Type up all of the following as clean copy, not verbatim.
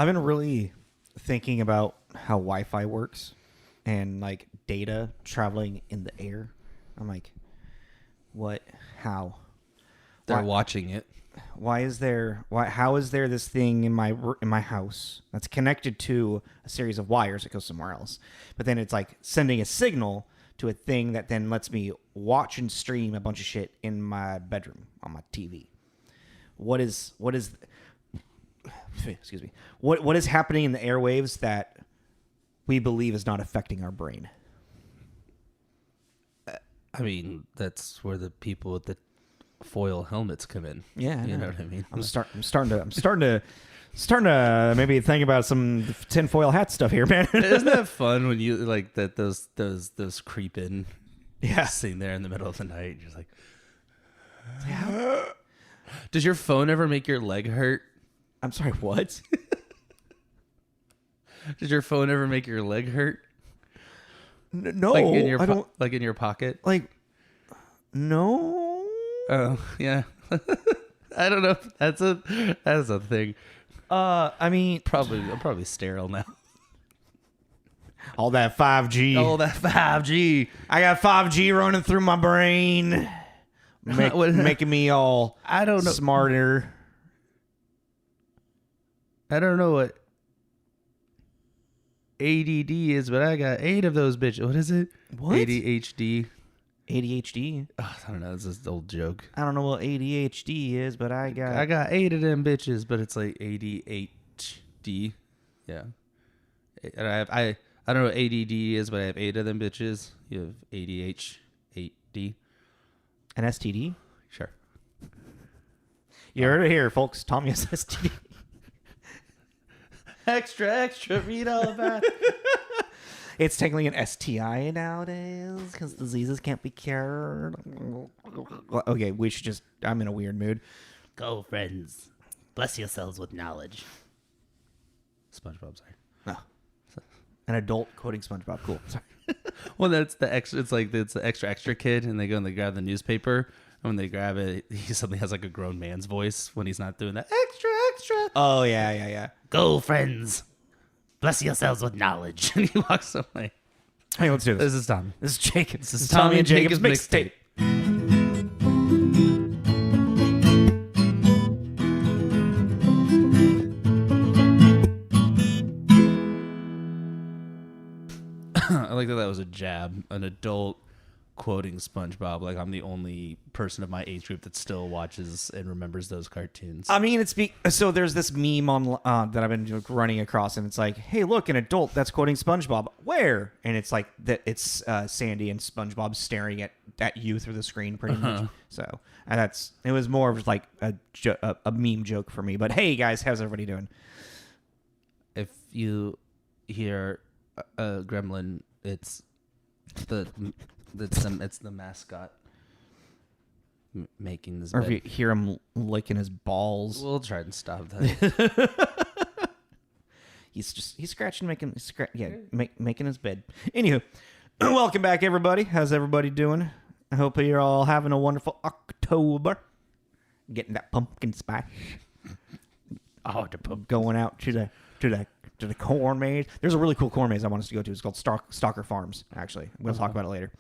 I've been really thinking about how Wi-Fi works and like data traveling in the air. I'm like, what? How? They're watching it. How is there this thing in my house that's connected to a series of wires that goes somewhere else, but then it's like sending a signal to a thing that then lets me watch and stream a bunch of shit in my bedroom on my TV. What is excuse me, what is happening in the airwaves that we believe is not affecting our brain? I mean, that's where the people with the foil helmets come in. Yeah, you know what I mean. I'm starting to maybe think about some tinfoil hat stuff here, man. Isn't that fun when you like that those creep in? Yeah, sitting there in the middle of the night, you're just like, yeah. Does your phone ever make your leg hurt? I'm sorry, what? Does your phone ever make your leg hurt? No, like in your I don't. Like in your pocket? Like, no. Oh yeah. I don't know if that's a thing. I mean, I'm probably sterile now. All that 5G. All that 5G. I got 5G running through my brain, making me all I don't know smarter. I don't know what ADD is, but I got 8 of those bitches. What is it? What? ADHD. ADHD. Oh, I don't know. It's this old joke. I don't know what ADHD is, but I got 8 of them bitches, but it's like ADHD. Yeah. And I don't know what ADD is, but I have 8 of them bitches. You have ADHD. an STD. Sure. You heard it here, folks. Tommy has STD. Extra, read all about it. It's technically an STI nowadays because diseases can't be cured. Okay, I'm in a weird mood. Go, friends. Bless yourselves with knowledge. SpongeBob, sorry. No. An adult quoting SpongeBob. Cool. Sorry. Well, that's the extra. It's the extra kid, and they go and they grab the newspaper. And when they grab it, he suddenly has like a grown man's voice when he's not doing that extra. Oh, yeah. Go, friends. Bless yourselves with knowledge. And he walks away. Hey, let's do this. This is Tom. This is Jacob. This is Tommy and Jacob's mixtape. I like that was a jab. An adult quoting SpongeBob. Like I'm the only person of my age group that still watches and remembers those cartoons. I mean, so there's this meme on that I've been running across, and it's like, hey, look, an adult that's quoting SpongeBob. Where? And it's like that. It's Sandy and SpongeBob staring at you through the screen, pretty much. So, and it was more of like a meme joke for me. But hey, guys, how's everybody doing? If you hear a gremlin, it's the mascot making this. Or bed. if you hear him licking his balls, We'll try and stop that. he's scratching, making his bed. Anywho, welcome back, everybody. How's everybody doing? I hope you're all having a wonderful October. Getting that pumpkin spice. Going out to the corn maze. There's a really cool corn maze I want us to go to. It's called Stalker Farms, actually. We'll talk about it later.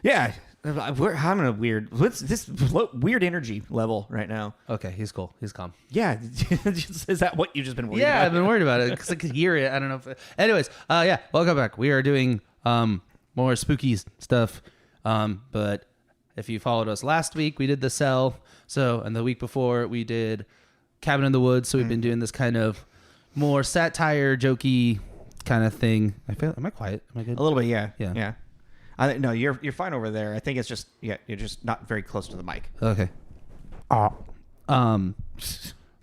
Yeah. We're having a weird energy level right now. Okay, he's cool. He's calm. Yeah. Is that what you've just been worried about? Yeah, I've been worried about it because I could hear it. I don't know. Anyways, yeah, welcome back. We are doing more spooky stuff. But if you followed us last week, we did The Cell. And the week before, we did Cabin in the Woods. So we've been doing this kind of more satire, jokey kind of thing. Am I quiet? Am I good? A little bit, yeah. Yeah. No, you're fine over there. I think it's just you're just not very close to the mic. Okay. So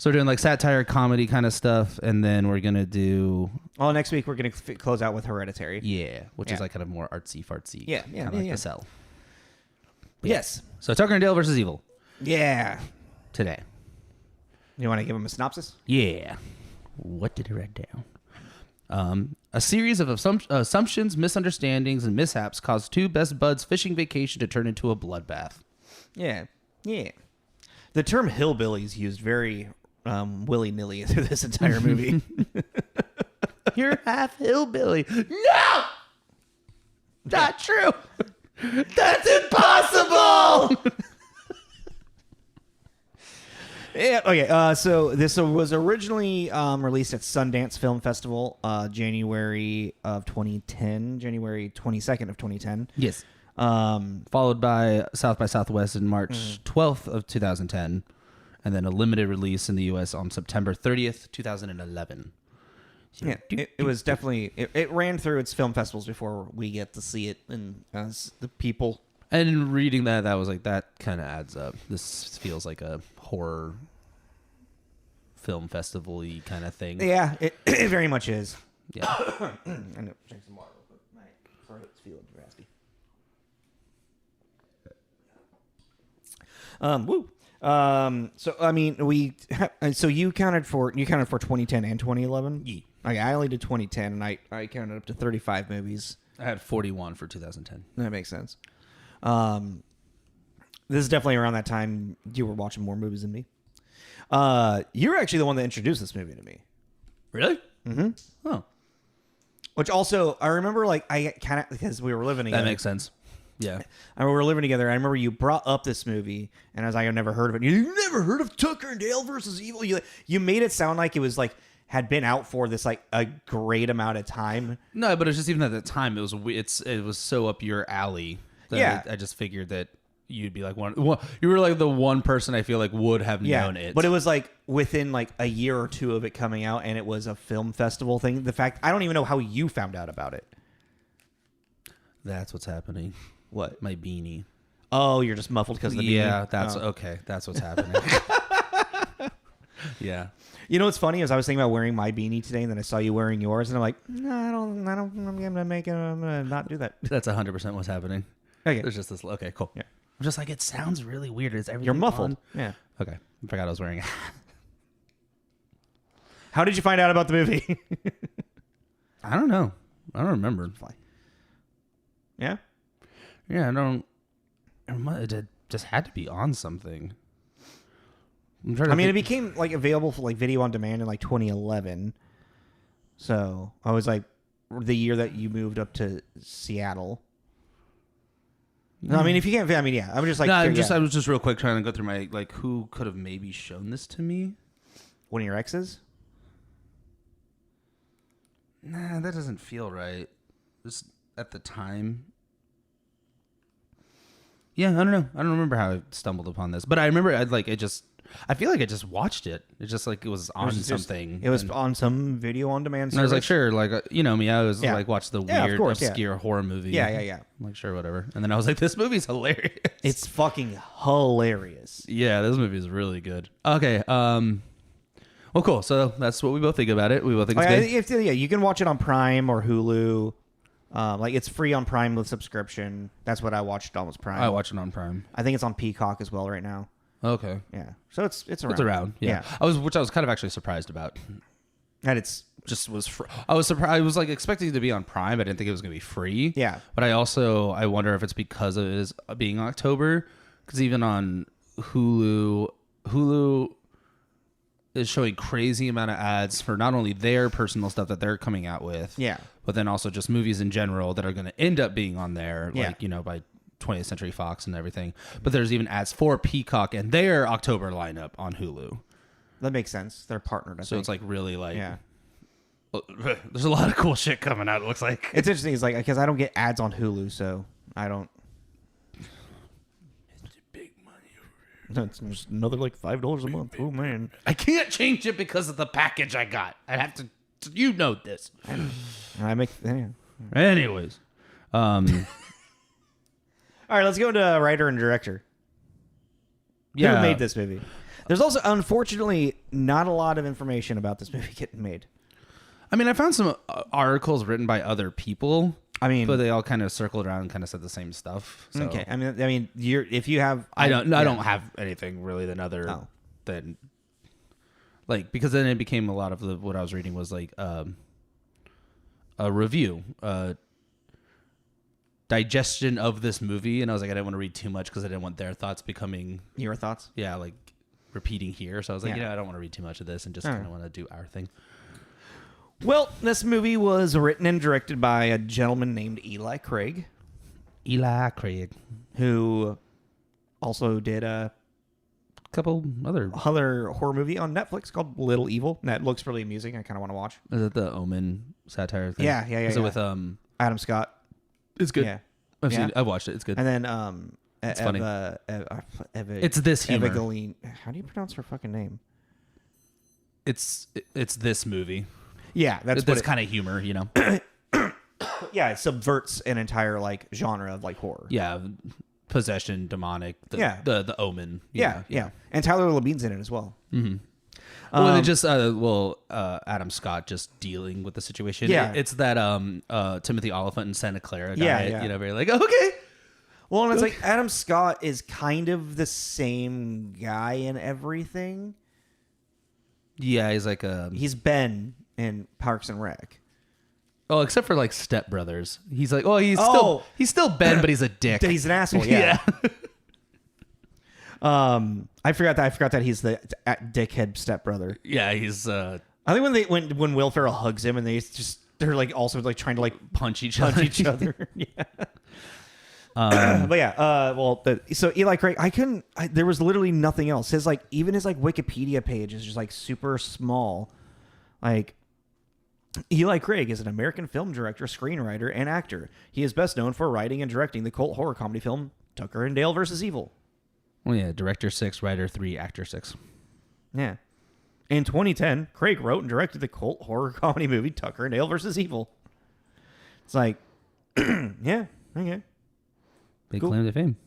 we're doing like satire, comedy kind of stuff, and then we're gonna do. Well, next week we're gonna close out with Hereditary. Yeah, which is like kind of more artsy fartsy. Yeah, kind of like The Cell. Yes. So Tucker and Dale versus Evil. Yeah. Today. You want to give them a synopsis? Yeah. What did I write down? A series of assumptions, misunderstandings, and mishaps caused two best buds' fishing vacation to turn into a bloodbath. Yeah. The term hillbilly is used very willy nilly through this entire movie. You're half hillbilly. No! Not true. That's impossible. Yeah. Okay. So this was originally released at Sundance Film Festival, January of 2010, January 22nd of 2010. Yes. Followed by South by Southwest in March 12th of 2010, and then a limited release in the U.S. on September 30th, 2011. So, Yeah, it was definitely it ran through its film festivals before we get to see it, and as the people. And reading that was like, that kind of adds up. This feels like a horror film festival-y kind of thing. Yeah, it very much is. Yeah. I know. Drink some water real quick. My throat's feeling raspy. Woo. So I mean, so you counted for 2010 and 2011. Yeah. Okay, I only did 2010, and I counted up to 35 movies. I had 41 for 2010. That makes sense. This is definitely around that time you were watching more movies than me. You were actually the one that introduced this movie to me. Really? Mm-hmm. Oh. Which also, I remember, like, I kind of, because we were living together. That makes sense. Yeah. I remember we were living together. I remember you brought up this movie, and I was like, I've never heard of it. You never heard of Tucker and Dale versus Evil? You made it sound like it was, like, had been out for this, like, a great amount of time. No, but it's just, even at the time, it was so up your alley that Yeah. I just figured that you'd be like you were like the one person I feel like would have known it. But it was like within like a year or two of it coming out, and it was a film festival thing. The fact, I don't even know how you found out about it. That's what's happening. What? My beanie. Oh, you're just muffled because of the beanie? Yeah, that's okay. That's what's happening. Yeah. You know what's funny is I was thinking about wearing my beanie today, and then I saw you wearing yours, and I'm like, no, I'm gonna not do that. That's 100% what's happening. Okay. There's just this. Okay, cool. Yeah. I'm just like, it sounds really weird. Is everything You're muffled. on? Yeah. Okay. I forgot I was wearing it. How did you find out about the movie? I don't know. I don't remember. Yeah. Yeah, I don't. It just had to be on something. I mean, it became like available for like video on demand in like 2011. So I was like the year that you moved up to Seattle. No, I mean, if you can't, I mean, yeah, I'm just like, no, I was just real quick trying to go through my, like, who could have maybe shown this to me. One of your exes? Nah, that doesn't feel right. Just at the time. Yeah, I don't know. I don't remember how I stumbled upon this, but I remember I feel like I just watched it. It's just like it was on something. It was on some video on demand service. And I was like, sure, like, you know me, I was like, watch the weird, obscure horror movie. Yeah. I'm like, sure, whatever. And then I was like, this movie's hilarious. It's fucking hilarious. Yeah, this movie is really good. Okay, well, cool. So that's what we both think about it. We both think it's good. You can watch it on Prime or Hulu. Like, it's free on Prime with subscription. That's what I watched on Prime. I watch it on Prime. I think it's on Peacock as well right now. Okay. Yeah. So it's around. It's around. Yeah. I was kind of actually surprised about. And it's just was. I was surprised. I was like expecting it to be on Prime. I didn't think it was going to be free. Yeah. But I wonder if it's because of it is being October. Because even on Hulu is showing crazy amount of ads for not only their personal stuff that they're coming out with. Yeah. But then also just movies in general that are going to end up being on there. Yeah. Like, you know, by 20th Century Fox and everything. But there's even ads for Peacock and their October lineup on Hulu. That makes sense. They're partnered. So it's like really like, yeah. There's a lot of cool shit coming out. It looks like it's interesting. It's like because I don't get ads on Hulu, so I don't. It's big money. That's just another like $5 a month. Oh man, I can't change it because of the package I got. I have to. You know this. I make. Yeah. Anyways, All right, let's go into writer and director. Yeah. Who made this movie? There's also, unfortunately, not a lot of information about this movie getting made. I mean, I found some articles written by other people. I mean, but they all kind of circled around and kind of said the same stuff. So. Okay. I mean, if you have, I don't have anything really than like, because then it became a lot of what I was reading was like a review, digestion of this movie, and I was like, I didn't want to read too much because I didn't want their thoughts becoming your thoughts. Yeah, like repeating here. So I was like, Yeah. I don't want to read too much of this and just kind of want to do our thing. Well, this movie was written and directed by a gentleman named Eli Craig, Eli Craig. who also did a Couple other. horror movie on Netflix called Little Evil. That looks really amusing. I kind of want to watch. Is it the Omen satire thing? Yeah. Is it with Adam Scott? It's good. Yeah. I've watched it. It's good. And then It's funny. Eva, It's this humor. Evangeline. How do you pronounce her fucking name? It's this movie. Yeah, that's This kind of humor, Yeah, it subverts an entire like genre of like horror. Yeah, possession, demonic. The Omen. Yeah. And Tyler Labine's in it as well. Mm-hmm. Well, they just Adam Scott just dealing with the situation. Yeah. It's that Timothy Oliphant and Santa Clara guy. Yeah. Very like okay. Well, and it's like Adam Scott is kind of the same guy in everything. Yeah, he's like He's Ben in Parks and Rec. Oh, except for like Step Brothers. He's like, he's still Ben, but he's a dick. He's an asshole. Yeah. I forgot that he's the dickhead stepbrother. Yeah, he's I think when Will Ferrell hugs him and they're like also like trying to like punch each other. Yeah. But yeah, so Eli Craig, there was literally nothing else. His Wikipedia page is just like super small. Like, Eli Craig is an American film director, screenwriter, and actor. He is best known for writing and directing the cult horror comedy film Tucker and Dale vs. Evil. Well, yeah, director 6, writer 3, actor 6. Yeah. In 2010, Craig wrote and directed the cult horror comedy movie Tucker and Dale vs. Evil. It's like, yeah, okay. Big claim to fame.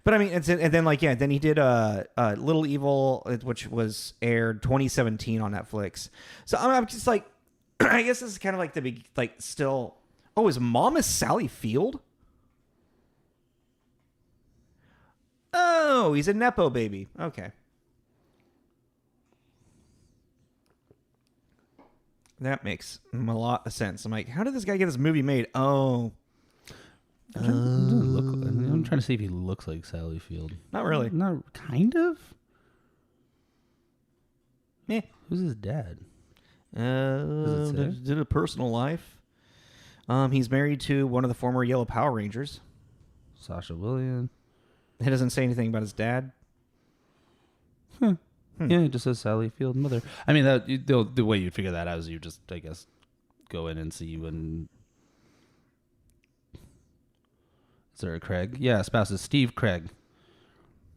But I mean, then he did Little Evil, which was aired 2017 on Netflix. So I'm just like, I guess this is kind of like the big, like still. Oh, his mom is Sally Field? Oh, he's a Nepo baby. Okay. That makes a lot of sense. I'm like, how did this guy get this movie made? Oh. I'm trying to see if he looks like Sally Field. Not really. Not kind of. Eh. Who's his dad? Did a personal life. He's married to one of the former Yellow Power Rangers. Sasha Williams. It doesn't say anything about his dad. Yeah, it just says Sally Field mother. I mean, the way you'd figure that out is you just, I guess, go in and see when. Is there a Craig? Yeah, spouse is Steve Craig.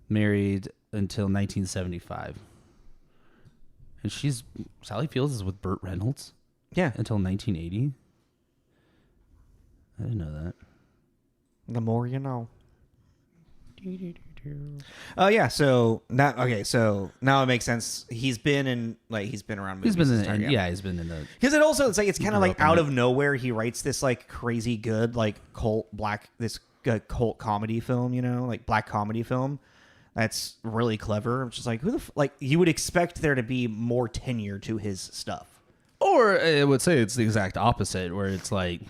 Married until 1975. And Sally Fields is with Burt Reynolds? Yeah. Until 1980? I didn't know that. The more you know. Oh yeah, so now it makes sense. He's been around movies. He's been in the because it's kind of like out of nowhere he writes this like crazy good like cult comedy film, like black comedy film that's really clever. I'm just like, you would expect there to be more tenure to his stuff. Or I would say it's the exact opposite, where it's like,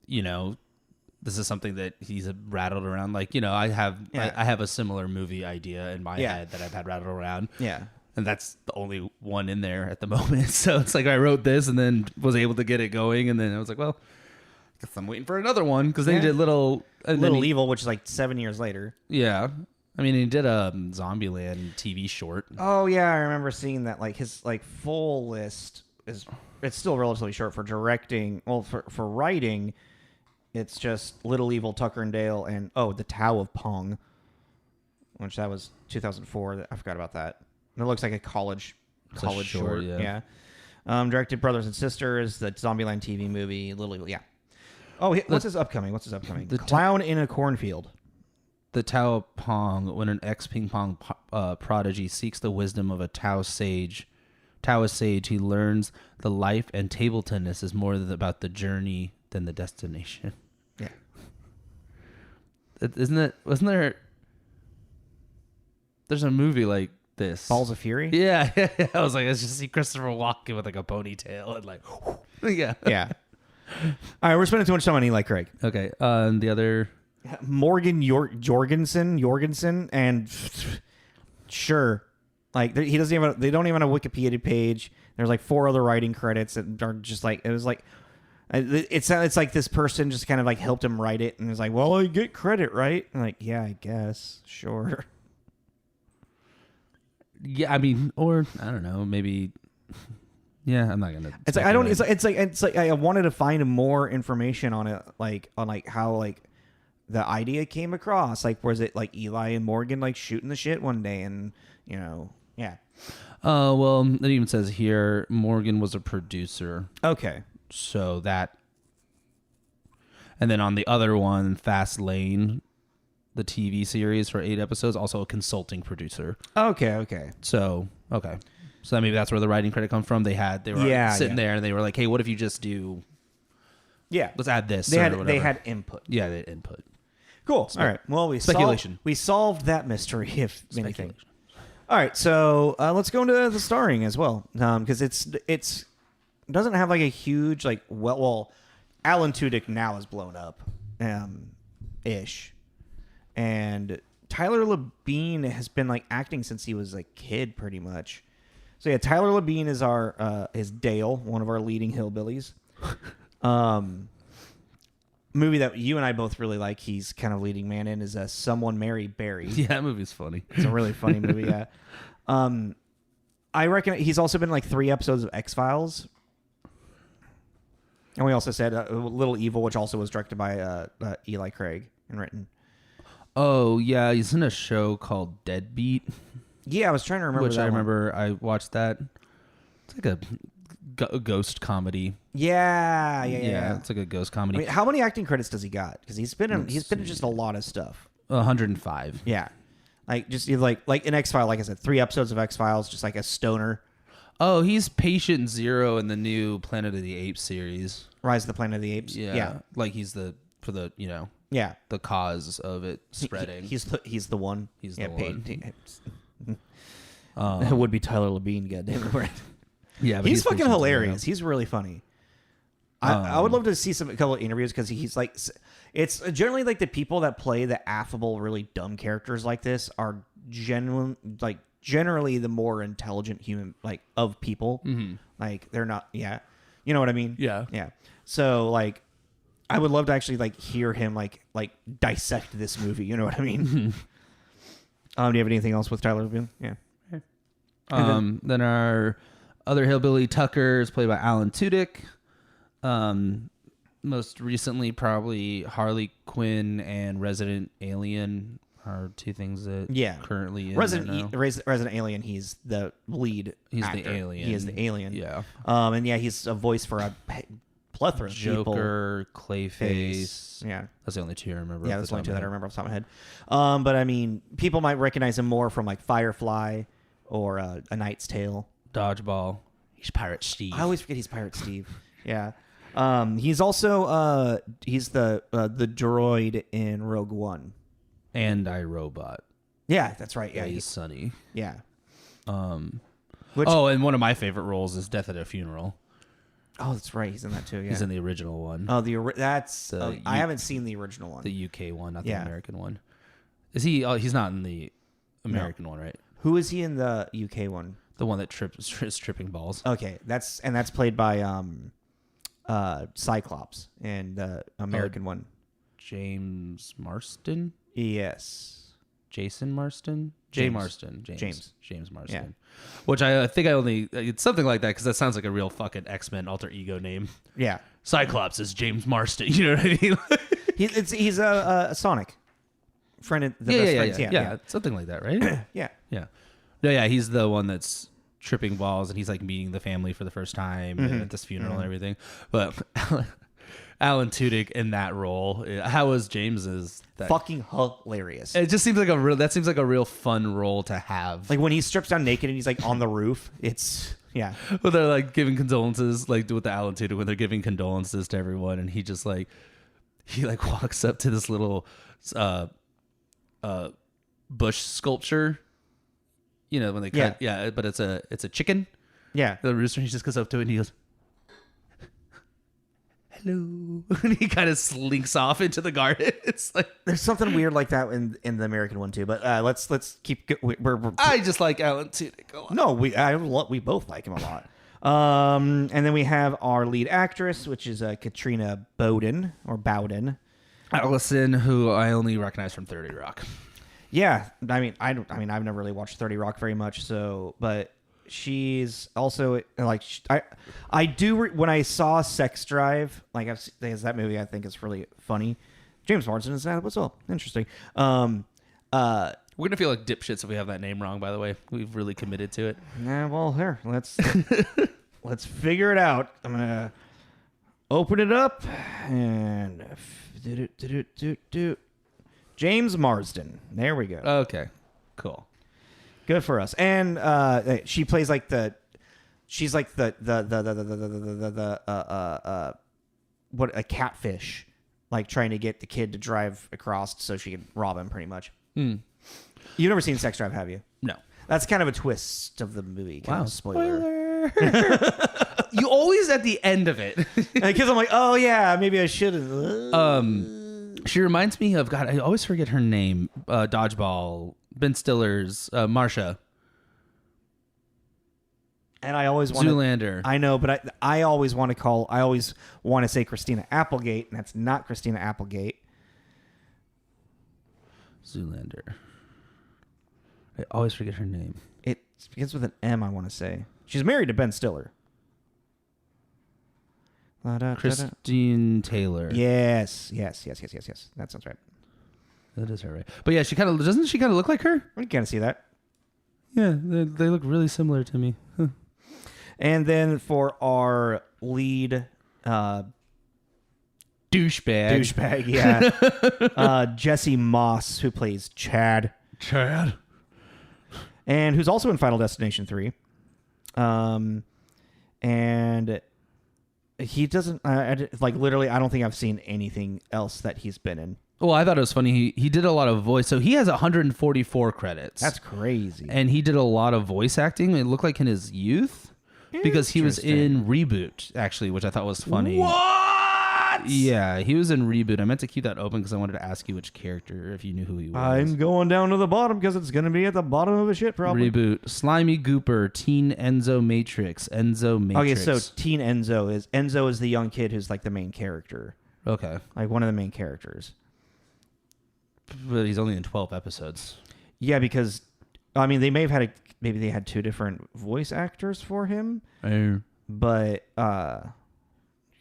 this is something that he's rattled around. Like, I have a similar movie idea in my head that I've had rattled around. Yeah. And that's the only one in there at the moment. So it's like I wrote this and then was able to get it going. And then I was like, well, I guess I'm waiting for another one. Because then he did Little Evil, which is like 7 years later. Yeah. I mean, he did a Zombieland TV short. Oh, yeah. I remember seeing that. Like his like full list it's still relatively short for directing. Well, for writing, it's just Little Evil, Tucker and Dale, and The Tao of Pong, which that was 2004. I forgot about that. It looks like a college short. Yeah. Directed Brothers and Sisters, the Zombieland TV movie, Little Evil. Yeah. Oh, what's his upcoming? The Clown in a Cornfield. The Tao of Pong, when an ex-ping pong prodigy seeks the wisdom of a Taoist sage, he learns the life and table tennis is more about the journey than the destination. Yeah. Wasn't there... There's a movie like this. Balls of Fury? Yeah. I was like, I just see Christopher Walken with like a ponytail and like... Yeah. Yeah. All right, we're spending too much time on Eli Craig. Okay. The other... Morgan Jurgenson, and sure, Like he doesn't even. They don't even have a Wikipedia page. There's like 4 other writing credits that are just like it was like. It's like this person just kind of like helped him write it and was like, well, I get credit, right? And like, yeah, I guess, sure. Yeah, I mean, or I don't know, maybe. Yeah, I'm not gonna. It's like I don't. It's like I wanted to find more information on it, like on how like the idea came across. Like, was it like Eli and Morgan like shooting the shit one day, and yeah. Well, it even says here Morgan was a producer. Okay. So that, and then on the other one, Fast Lane, the TV series for 8 episodes, also a consulting producer. Okay. So maybe that's where the writing credit comes from. They were sitting there and they were like, hey, what if you just do? Yeah, let's add this. They had input. Yeah, they had input. Cool. All right. Well, we solved that mystery, if anything. All right. So let's go into the starring as well, because it's doesn't have like a huge like Alan Tudyk now is blown up, ish, and Tyler Labine has been like acting since he was a kid, pretty much. So yeah, Tyler Labine is is Dale, one of our leading hillbillies. Movie that you and I both really like. He's kind of leading man in is Someone Marry Barry. Yeah, that movie's funny. It's a really funny movie. Yeah. I reckon he's also been like 3 episodes of X-Files. And we also said Little Evil, which also was directed by Eli Craig and written. Oh, yeah. He's in a show called Deadbeat. Yeah, I was trying to remember which that I one. remember I watched that. It's like a ghost comedy. Yeah. It's like a ghost comedy. I mean, how many acting credits does he got? Because he's been in just a lot of stuff. 105. Yeah. Like, just like in X-Files, like I said, 3 episodes of X-Files, just like a stoner. Oh, he's Patient Zero in the new Planet of the Apes series. Rise of the Planet of the Apes. Yeah. Like he's the cause of it spreading. He's the one. He's the one. It would be Tyler Labine, goddamn it. Yeah, but he's fucking hilarious. He's really funny. I would love to see a couple of interviews because he's like, it's generally like the people that play the affable, really dumb characters like this are generally the more intelligent human of people. Mm-hmm. Like they're not. Yeah, you know what I mean. Yeah. So like, I would love to actually hear him like dissect this movie. You know what I mean? Do you have anything else with Tyler Labine? Yeah. Then our other hillbilly Tucker is played by Alan Tudyk. Most recently, probably Harley Quinn and Resident Alien are 2 things that currently in Resident Alien. He's the lead. He's actor. the alien. He is the alien. Yeah. And he's a voice for a plethora of people. Joker, Clayface. Yeah. That's the only 2 I remember. Yeah, that's the only 2 that I remember off the top of my head. But I mean, people might recognize him more from Firefly or A Knight's Tale. Dodgeball. He's Pirate Steve. I always forget he's Pirate Steve. Yeah. He's also he's the droid in Rogue One. And iRobot. Yeah, that's right. Yeah, he's Sonny. Yeah. And one of my favorite roles is Death at a Funeral. Oh, that's right. He's in that too. Yeah. He's in the original one. Oh, I haven't seen the original one. The UK one, not the American one. Is he? Oh, he's not in the American one, right? Who is he in the UK one? The one that is tripping balls. Okay, that's played by Cyclops in the American one. James Marston. Yes. Jason Marston. James Marston. James Marston. Yeah. Which I think it's something like that because that sounds like a real fucking X-Men alter ego name. Yeah. Cyclops is James Marston. You know what I mean? he's a Sonic friend of the best friends. Yeah, something like that, right? Yeah. No, yeah, he's the one that's tripping balls and he's meeting the family for the first time at this funeral and everything. But Alan Tudyk in that role, how was James's? Fucking hilarious. It just seems like a real fun role to have. Like when he strips down naked and he's on the roof, it's Well, they're giving condolences, with the Alan Tudyk when they're giving condolences to everyone, and he just he walks up to this little bush sculpture. You know, when they cut, but it's a chicken. Yeah. The rooster, he just goes up to it and he goes, hello. And he kind of slinks off into the garden. It's like There's something weird like that in the American one too. But let's keep. I just like Alan Tudyk a lot. No, we both like him a lot. And then we have our lead actress, which is Katrina Bowden or Bowden. Allison, who I only recognize from 30 Rock. Yeah, I've never really watched 30 Rock very much, but she's also like I do when I saw Sex Drive, like that movie I think is really funny. James Marsden is that as well. Interesting. We're gonna feel like dipshits if we have that name wrong. By the way, we've really committed to it. Yeah, well, here let's figure it out. I'm gonna open it up and James Marsden. There we go. Okay, cool. Good for us. And she plays like she's like the what, a catfish, like trying to get the kid to drive across so she can rob him, pretty much. You've never seen Sex Drive, have you? No. That's kind of a twist of the movie. Kind of spoiler. You always at the end of it. Because I'm like, oh yeah, maybe I should have. She reminds me of, God, I always forget her name. Dodgeball, Ben Stiller's, Marsha. And I always want Zoolander. I know, but I always want to say Christina Applegate, and that's not Christina Applegate. Zoolander. I always forget her name. It begins with an M, I want to say. She's married to Ben Stiller. Christine Taylor. Yes. That sounds right. That is her, right? But yeah, doesn't she kind of look like her? We can see that. Yeah, they look really similar to me. Huh. And then for our lead douchebag, yeah, Jesse Moss, who plays Chad, and who's also in Final Destination 3. And he doesn't like literally. I don't think I've seen anything else that he's been in. Well, I thought it was funny. He did a lot of voice. So he has 144 credits. That's crazy. And he did a lot of voice acting. It looked like in his youth. Because he was in Reboot, actually, which I thought was funny. What? Yeah, he was in Reboot. I meant to keep that open because I wanted to ask you which character, if you knew who he was. I'm going down to the bottom because it's going to be at the bottom of a shit, probably. Reboot. Slimy Gooper, Teen Enzo Matrix. Okay, so Teen Enzo is the young kid who's like the main character. Okay. Like one of the main characters. But he's only in 12 episodes. Yeah, because I mean they may have had maybe they had two different voice actors for him. But come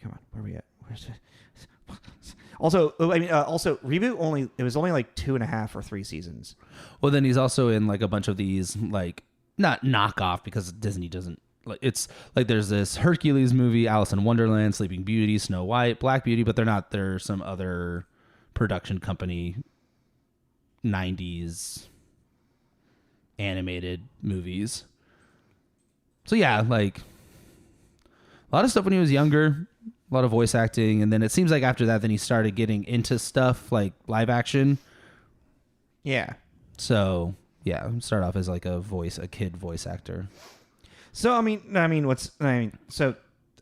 on, where are we at? Where's it? Also, Reboot it was only like 2.5 or 3 seasons. Well, then he's also in like a bunch of these like not knockoff because Disney doesn't like it's like there's this Hercules movie, Alice in Wonderland, Sleeping Beauty, Snow White, Black Beauty, but they're some other production company 90s animated movies. So yeah, like a lot of stuff when he was younger, a lot of voice acting, and then it seems like after that then he started getting into stuff like live action. Yeah. So yeah, start off as like a kid voice actor. So so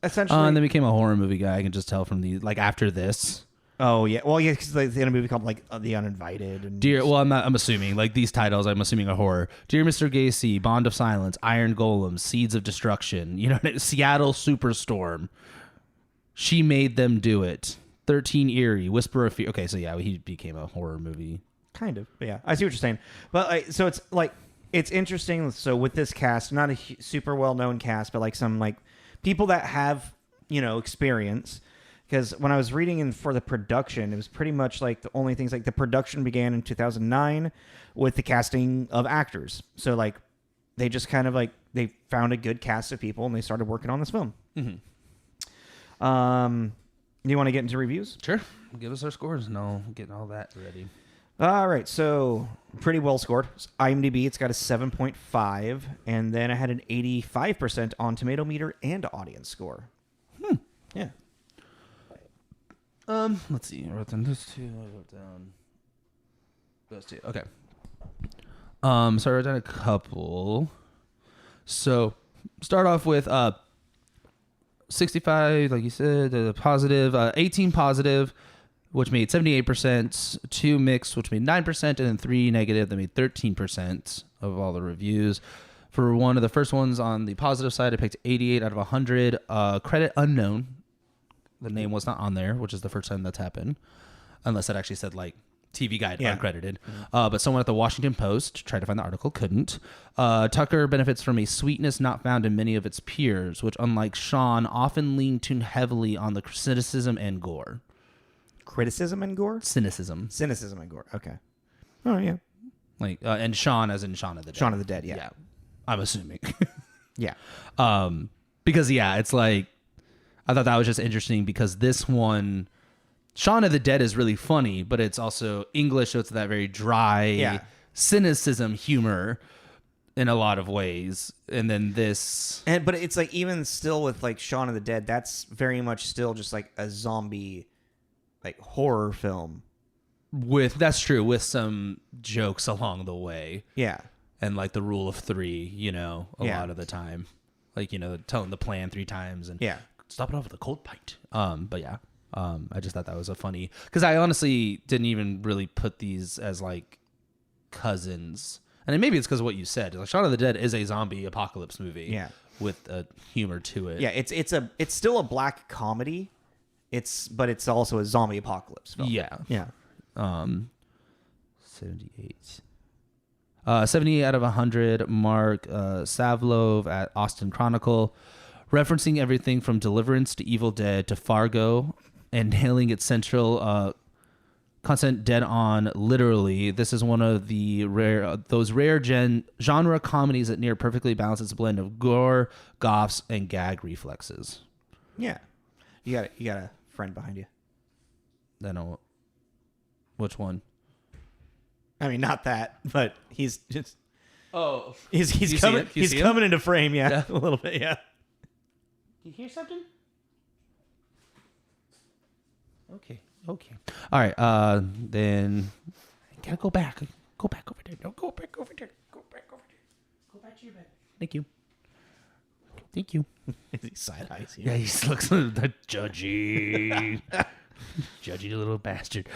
essentially and then became a horror movie guy. I can just tell from the like after this. Oh yeah, well yeah, because they had a movie called like The Uninvited and I'm assuming like these titles. I'm assuming a horror. Dear Mr. Gacy, Bond of Silence, Iron Golem, Seeds of Destruction. You know, Seattle Superstorm. She Made Them Do It. 13 Eerie, Whisper of Fear. Okay, so yeah, he became a horror movie. Kind of, but yeah, I see what you're saying. But so it's like it's interesting. So with this cast, not a super well known cast, but like some like people that have experience. Because when I was reading for the production, it was pretty much like the only things like the production began in 2009 with the casting of actors. So like they just kind of like they found a good cast of people and they started working on this film. Mm-hmm. Do you want to get into reviews? Sure. Give us our scores and I'll get all that ready. All right. So pretty well scored. IMDb, it's got a 7.5. And then I had an 85% on Tomato Meter and audience score. Yeah. Let's see. I wrote down those two. I wrote down those two. Okay. So I wrote down a couple. So start off with 65, like you said, positive, 18 positive, which made 78%, 2 mixed, which made 9%, and then 3 negative, that made 13% of all the reviews. For one of the first ones on the positive side, I picked 88 out of 100. Credit unknown. The name was not on there, which is the first time that's happened. Unless it actually said, like, TV Guide uncredited. But someone at the Washington Post tried to find the article, couldn't. Tucker benefits from a sweetness not found in many of its peers, which, unlike Sean, often lean too heavily on the cynicism and gore. Criticism and gore? Cynicism and gore. Okay. Oh, yeah. Like, and Shaun as in Shaun of the Dead. Shaun of the Dead, yeah. Yeah. I'm assuming. Yeah. Because, yeah, it's like, I thought that was just interesting because this one, Shaun of the Dead is really funny, but it's also English, so it's that very dry cynicism humor in a lot of ways. And then this... But it's like, even still with like Shaun of the Dead, that's very much still just like a zombie like horror film. That's true, with some jokes along the way. Yeah. And like the rule of 3, a lot of the time. Like, telling the plan 3 times and stop it off with a cold pint. But yeah. I just thought that was a funny, because I honestly didn't even really put these as like cousins, and maybe it's because of what you said. Like, Shaun of the Dead is a zombie apocalypse movie, with a humor to it. Yeah, it's still a black comedy. But it's also a zombie apocalypse film. Yeah. 78. 78 out of 100. Mark Savlov at Austin Chronicle, referencing everything from Deliverance to Evil Dead to Fargo, and nailing its central content dead on. Literally, this is one of the rare genre comedies that near perfectly balances a blend of gore, goths, and gag reflexes. Yeah, you got a friend behind you. I know. Which one? I mean, not that, but he's just. Oh, he's coming. He's coming into frame. Yeah, a little bit. Yeah. You hear something? Okay. All right. Then I gotta go back. Go back over there. No, go back over there. Go back over there. Go back to your bed. Thank you. Is he side eyes here? Yeah, he looks judgy. Judgy little bastard.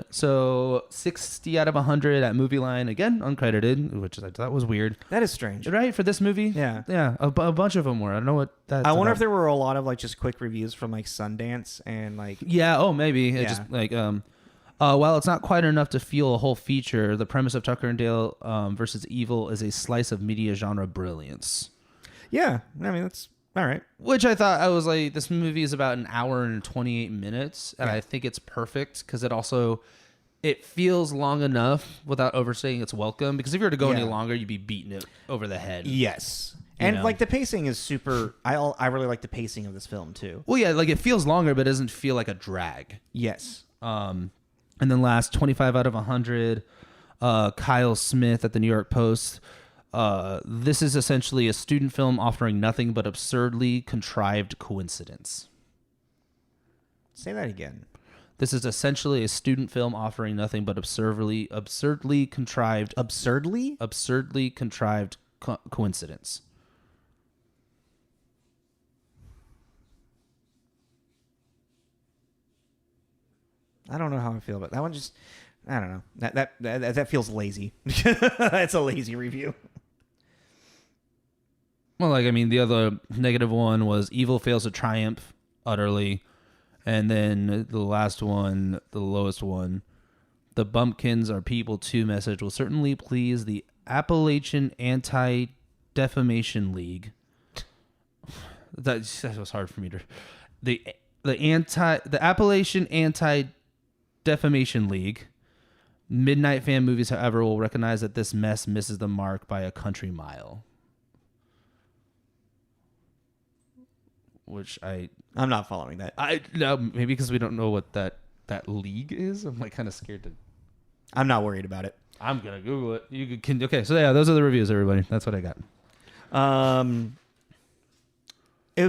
So 60 out of 100 at Movie Line, again uncredited, which I thought was weird. That is strange, right? For this movie, yeah. A bunch of them were. I don't know what that. I wonder if there were a lot of like just quick reviews from like Sundance and like. Yeah. Oh, maybe it just like while it's not quite enough to feel a whole feature, the premise of Tucker and Dale versus Evil is a slice of media genre brilliance. Yeah, I mean that's. All right. Which I thought, I was like, this movie is about an hour and 28 minutes, and I think it's perfect because it feels long enough without overstaying its welcome. Because if you were to go any longer, you'd be beating it over the head. Yes. And like the pacing is super. I really like the pacing of this film too. Well, yeah, like it feels longer, but it doesn't feel like a drag. Yes. And then last 25 out of 100, Kyle Smith at the New York Post. This is essentially a student film offering nothing but absurdly contrived coincidence. Say that again. This is essentially a student film offering nothing but absurdly contrived coincidence. I don't know how I feel about that one. Just, I don't know. That feels lazy. That's a lazy review. Well, like, I mean, the other negative one was evil fails to triumph utterly. And then the last one, the lowest one, the Bumpkins Are People too message will certainly please the Appalachian Anti-Defamation League. That was hard for me to... The Appalachian Anti-Defamation League. Midnight fan movies, however, will recognize that this mess misses the mark by a country mile. Which I'm not following that. No, maybe because we don't know what that league is. I'm like kind of scared to. I'm not worried about it. I'm gonna Google it. You can. Okay, so yeah, those are the reviews, everybody. That's what I got.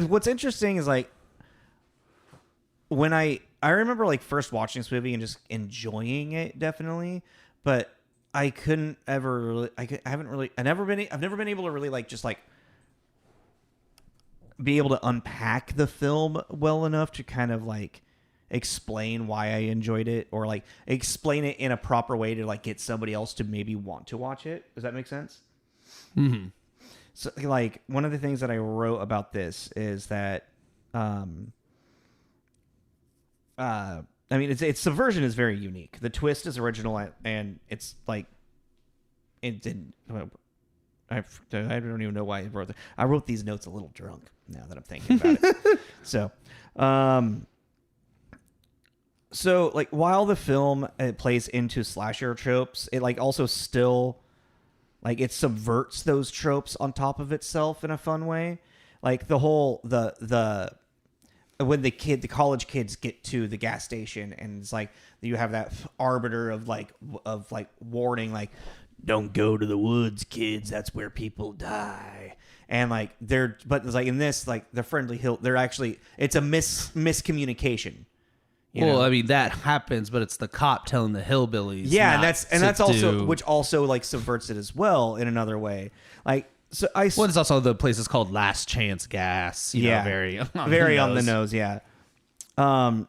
What's interesting is like when I remember like first watching this movie and just enjoying it definitely, but I couldn't ever really. I've never been able to really like just like be able to unpack the film well enough to kind of like explain why I enjoyed it, or like explain it in a proper way to like get somebody else to maybe want to watch it. Does that make sense? Mm-hmm. So like one of the things that I wrote about this is that I mean its subversion is very unique. The twist is original, and it's like it didn't. I don't even know why I wrote it. I wrote these notes a little drunk now that I'm thinking about it. So like while the film plays into slasher tropes, it like also still like it subverts those tropes on top of itself in a fun way. Like the whole the when the college kids get to the gas station, and it's like you have that arbiter of like warning, like, don't go to the woods, kids, that's where people die. And like but it's like in this, like the friendly hill, they're actually, it's a miscommunication. Well, know? I mean that happens, but it's the cop telling the hillbillies. Yeah, and that's also which also like subverts it as well in another way. Like so well, it's also the place is called Last Chance Gas. You know, very on the nose. Yeah. I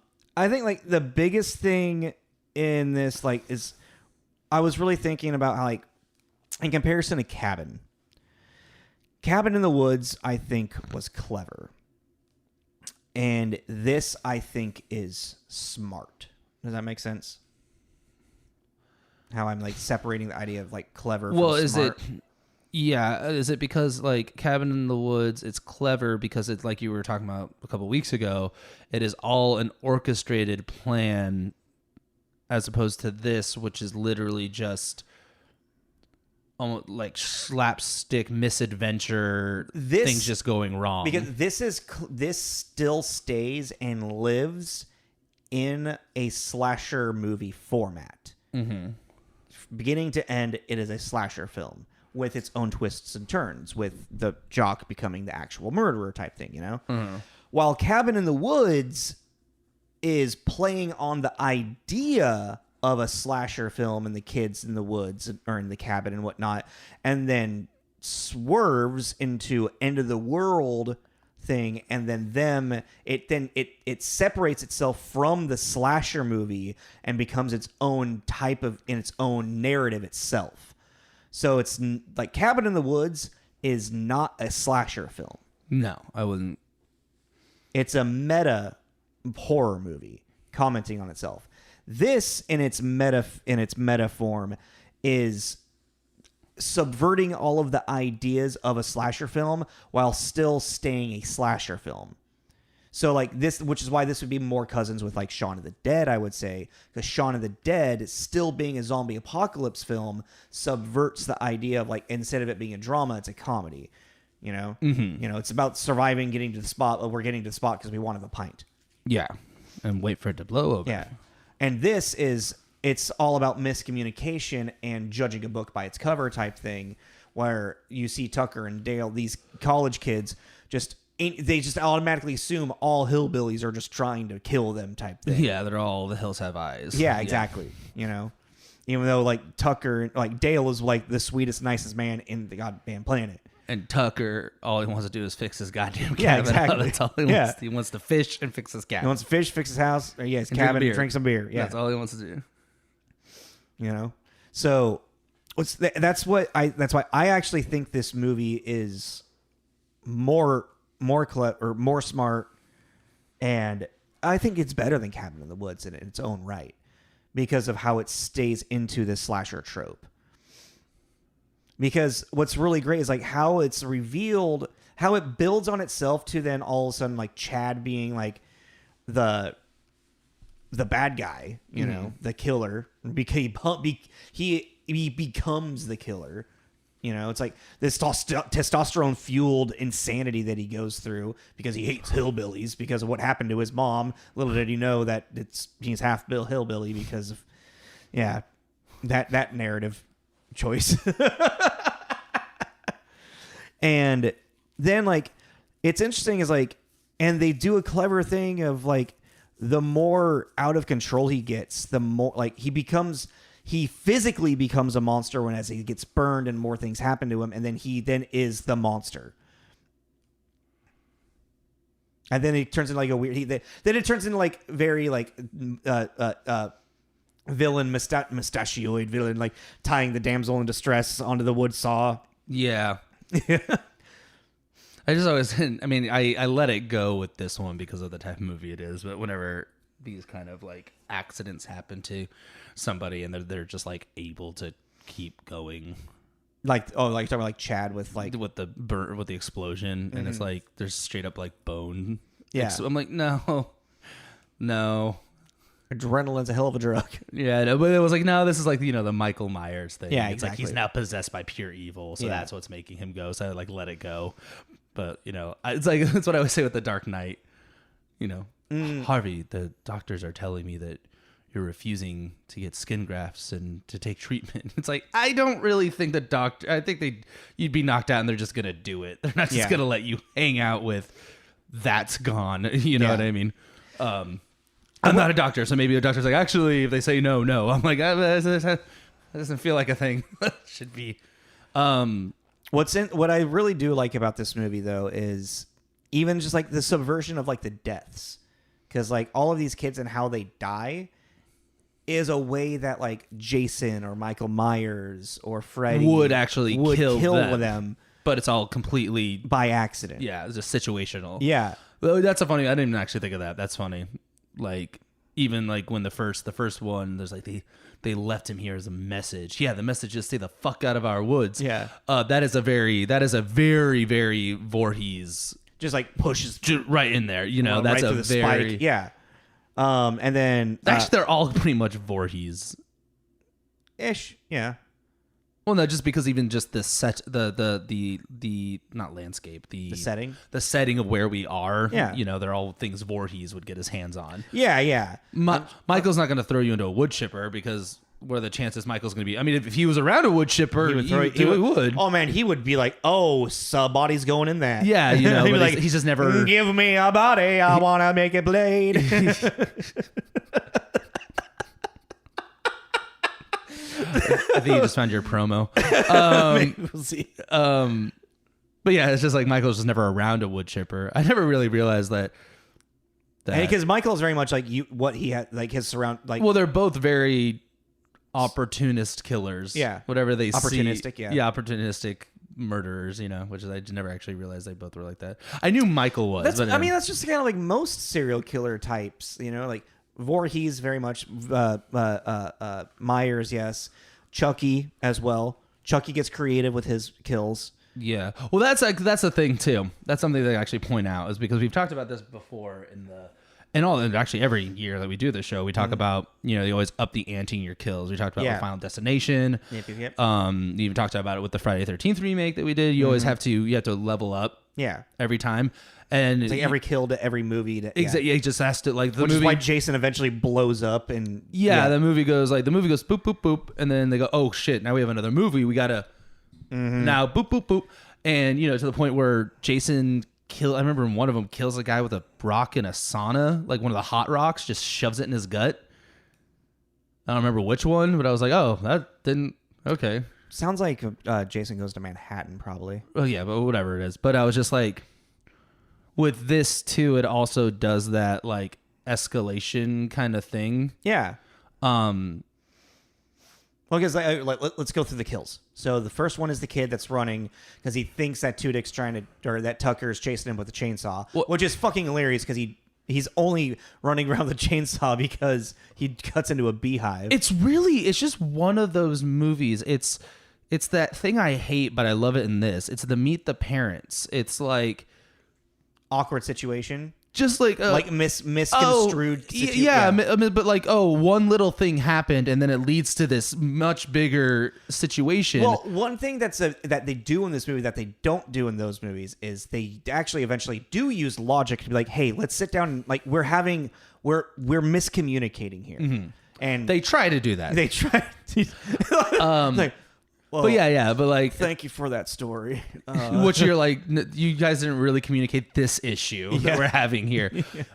think like the biggest thing in this like is I was really thinking about how like in comparison to Cabin in the Woods, I think was clever. And this, I think, is smart. Does that make sense? How I'm like separating the idea of like clever from smart. Is it because like Cabin in the Woods, it's clever because it's like you were talking about a couple weeks ago, it is all an orchestrated plan, as opposed to this, which is literally just almost like slapstick misadventure, things just going wrong. Because this still stays and lives in a slasher movie format. Mm-hmm. Beginning to end, it is a slasher film with its own twists and turns, with the jock becoming the actual murderer type thing, you know? Mm-hmm. While Cabin in the Woods is playing on the idea of a slasher film and the kids in the woods or in the cabin and whatnot, and then swerves into end of the world thing, and then it separates itself from the slasher movie and becomes its own type of in its own narrative itself. So it's like Cabin in the Woods is not a slasher film. No, I wouldn't. It's a meta horror movie commenting on itself. This in its meta form is subverting all of the ideas of a slasher film while still staying a slasher film. So like this, which is why this would be more cousins with like Shaun of the Dead, I would say, because Shaun of the Dead, still being a zombie apocalypse film, subverts the idea of like, instead of it being a drama, it's a comedy. You know, mm-hmm. You know, it's about surviving, getting to the spot. But we're getting to the spot because we wanted the pint. Yeah, and wait for it to blow over. Yeah, and this is it's all about miscommunication and judging a book by its cover type thing, where you see Tucker and Dale, these college kids, they just automatically assume all hillbillies are just trying to kill them type thing. Yeah, they're all the hills have eyes. Yeah, exactly. Yeah. You know, even though like Tucker, like Dale is like the sweetest, nicest man in the goddamn planet. And Tucker, all he wants to do is fix his goddamn cabin. Yeah, exactly. That's all he wants. He wants to fish and fix his cabin. He wants to fish, fix his house, or his cabin, and drink some beer. Yeah, that's all he wants to do. You know, so that's why I actually think this movie is more clever or more smart, and I think it's better than Cabin in the Woods in its own right because of how it stays into this slasher trope. Because what's really great is like how it's revealed, how it builds on itself to then all of a sudden like Chad being like the bad guy, you know, the killer. He becomes the killer. You know, it's like this testosterone fueled insanity that he goes through because he hates hillbillies because of what happened to his mom. Little did he know that he's half hillbilly because of that narrative choice. And then like it's interesting is like, and they do a clever thing of like the more out of control he gets, the more like he physically becomes a monster when as he gets burned and more things happen to him, and then he is the monster. And then it turns into like a weird. Then it turns into like very like villain mustachioid villain, like tying the damsel in distress onto the wood saw. Yeah. I just always, I mean, I let it go with this one because of the type of movie it is. But whenever these kind of like accidents happen to somebody and they're just like able to keep going. Like, oh, like you're talking about like Chad with like with the explosion, and it's like there's straight up like bone. Yeah. I'm like, no. Adrenaline's a hell of a drug. Yeah, no, but it was like, no, this is like, you know, the Michael Myers thing. Yeah, it's like he's exactly. now possessed by pure evil, so Yeah. that's what's making him go. So I like let it go. But you know, it's like that's what I always say with the Dark Knight. You know, Harvey, the doctors are telling me that you're refusing to get skin grafts and to take treatment. It's like, I don't really think the doctor. I think you'd be knocked out and they're just gonna do it. They're not just gonna let you hang out with that's gone. You know what I mean? I'm not a doctor, so maybe the doctor's like, actually, if they say no. I'm like, that doesn't feel like a thing. Should be. What I really do like about this movie though is even just like the subversion of like the deaths, because like all of these kids and how they die is a way that like Jason or Michael Myers or Freddy would actually kill them, but it's all completely by accident. Yeah, it's just situational. Yeah, well, that's a funny. I didn't even actually think of that. That's funny. Like even like when the first one, there's like they left him here as a message. Yeah, the message is stay the fuck out of our woods. Yeah, that is a very very Voorhees. Just like pushes right in there. You know, that's right a through the very spike. Yeah. And then actually they're all pretty much Voorhees ish. Yeah. Well, no, just because even just the set, the not landscape, the setting of where we are. Yeah. You know, they're all things Voorhees would get his hands on. Yeah, yeah. Michael's not going to throw you into a wood chipper because what are the chances Michael's going to be? I mean, if he was around a wood chipper, he would. Oh man, he would be like, "Oh, somebody's going in that." Yeah, you know, he'd be but like, he's just never. Give me a body, I want to make it bleed. I think you just found your promo. Maybe we'll see. But yeah, it's just like Michael's just never around a wood chipper. I never really realized that. Because Michael's very much like what he had, like his surround, like. Well, they're both very opportunist killers. Yeah, whatever they opportunistic. See. Yeah, opportunistic murderers. You know, which I never actually realized they both were like that. I knew Michael was. I mean, that's just kind of like most serial killer types. You know, like Voorhees very much. Myers, yes. Chucky as well. Chucky gets creative with his kills. Yeah. Well, that's the thing too. That's something they actually point out is because we've talked about this before actually every year that we do this show, we talk about, you know, you always up the ante in your kills. We talked about the Final Destination. Yep. You even talked about it with the Friday the 13th remake that we did. You always have to level up. Yeah. Every time. And it's like every kill to every movie. Exactly. Yeah, he just has to like the Which movie. is why Jason eventually blows up and the movie goes boop boop boop, and then they go, oh shit, now we have another movie. We gotta now boop boop boop, and you know, to the point where Jason I remember one of them kills a guy with a rock in a sauna, like one of the hot rocks, just shoves it in his gut. I don't remember which one, but I was like, oh, that didn't okay. Sounds like Jason Goes to Manhattan, probably. Oh yeah, but whatever it is. But I was just like, with this too, it also does that like escalation kind of thing. Yeah. Well, because let's go through the kills. So the first one is the kid that's running because he thinks that that Tucker's chasing him with a chainsaw, which is fucking hilarious because he's only running around the chainsaw because he cuts into a beehive. It's just one of those movies. It's that thing I hate, but I love it in this. It's the meet the parents. It's like awkward situation. Just like misconstrued situation. Yeah, but like, one little thing happened and then it leads to this much bigger situation. Well, one thing that they do in this movie that they don't do in those movies is they actually eventually do use logic to be like, hey, let's sit down and like we're miscommunicating here. Mm-hmm. And they try to do that. They try like, well, but but like, thank you for that story. Which you're like, you guys didn't really communicate this issue that we're having here.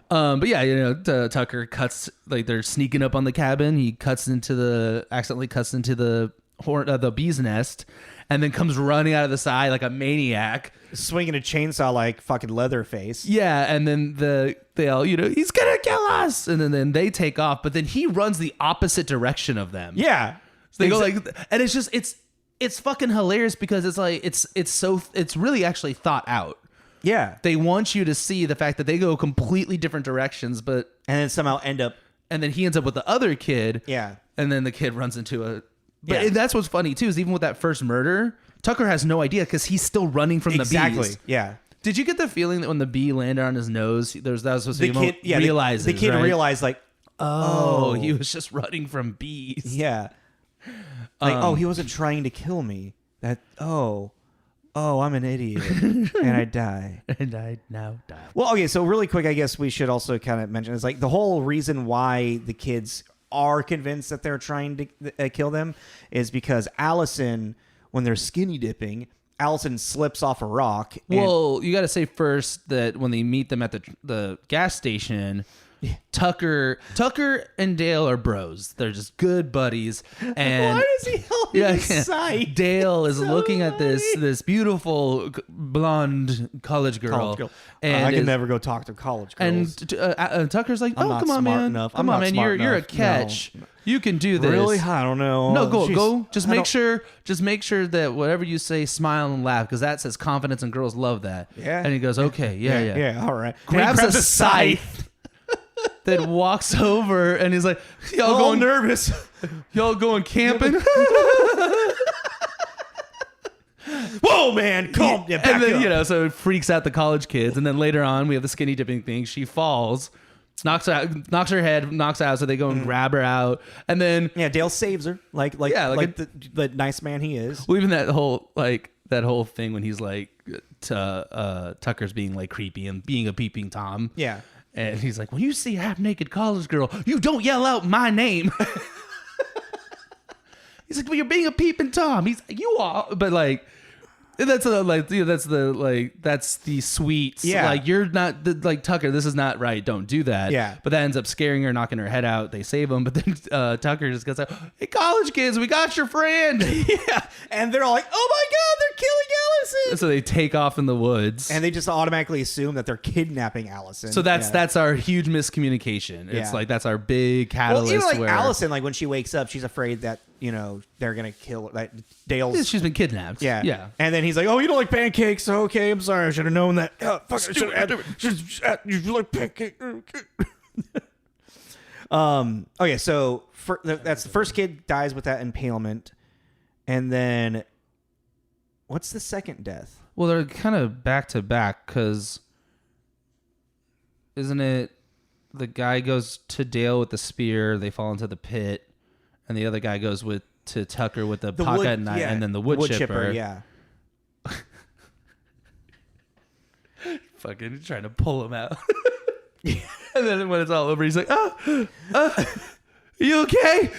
But yeah, you know, Tucker cuts, like they're sneaking up on the cabin. He accidentally cuts into the bee's nest, and then comes running out of the side like a maniac. Swinging a chainsaw like fucking Leatherface. Yeah, and then they all, he's gonna kill us, and then they take off, but then he runs the opposite direction of them. Yeah. So they go like, and it's just it's fucking hilarious because it's like it's really actually thought out. Yeah. They want you to see the fact that they go completely different directions, but and then somehow end up. And then he ends up with the other kid. Yeah. And then the kid runs into a. But that's what's funny too is even with that first murder, Tucker has no idea because he's still running from the bees. Exactly. Yeah. Did you get the feeling that when the bee landed on his nose, that was supposed to be realizes the kid right? realized like, oh, he was just running from bees. Yeah. Like, he wasn't trying to kill me. I'm an idiot and I die. And I now die. Well, okay, so really quick, I guess we should also kind of mention is like the whole reason why the kids are convinced that they're trying to kill them is because Allison, when they're skinny dipping, Allison slips off a rock. Well, you got to say first that when they meet them at the gas station, Tucker and Dale are bros. They're just good buddies. And why does he hold his sight? Dale is looking at this beautiful blonde college girl. And I can never go talk to college girls. And Tucker's like, I'm not come on, smart man. enough. Come on, man. You're a catch. No. You can do this. Really? I don't know. No, go. Just make sure that whatever you say, smile and laugh, because that says confidence, and girls love that. Yeah. And he goes, okay, yeah. All right. Grabs a scythe. Then walks over and he's like, y'all going nervous. Y'all going camping? Whoa, man, calm down. And then, so it freaks out the college kids. And then later on, we have the skinny dipping thing. She falls, knocks her head, knocks out. So they go and grab her out. And then Dale saves her, like the nice man he is. Well, even that whole thing when he's like, Tucker's being like creepy and being a peeping Tom. Yeah. And he's like, when you see a half-naked college girl, you don't yell out my name. He's like, well, you're being a peeping Tom. He's like, you are. But like, that's the sweet. Yeah. Like, you're not like Tucker. This is not right. Don't do that. Yeah. But that ends up scaring her, knocking her head out. They save him. But then Tucker just goes, hey, college kids, we got your friend. Yeah. And they're all like, oh my God, they're killing Allison. So they take off in the woods. And they just automatically assume that they're kidnapping Allison. So that's our huge miscommunication. It's like, that's our big catalyst. Well, even like Allison, like when she wakes up, she's afraid that, they're going to kill like Dale's. She's been kidnapped. Yeah. Yeah. And then he's like, oh, you don't like pancakes? Okay, I'm sorry. I should have known that. Oh, fuck, you like pancakes? Okay, so that's the first kid dies with that impalement. And then what's the second death? Well, they're kind of back to back because isn't it the guy goes to Dale with the spear, they fall into the pit, and the other guy goes to Tucker with the pocket knife, and then the wood chipper. Yeah. Fucking trying to pull him out. And then when it's all over, he's like, you okay?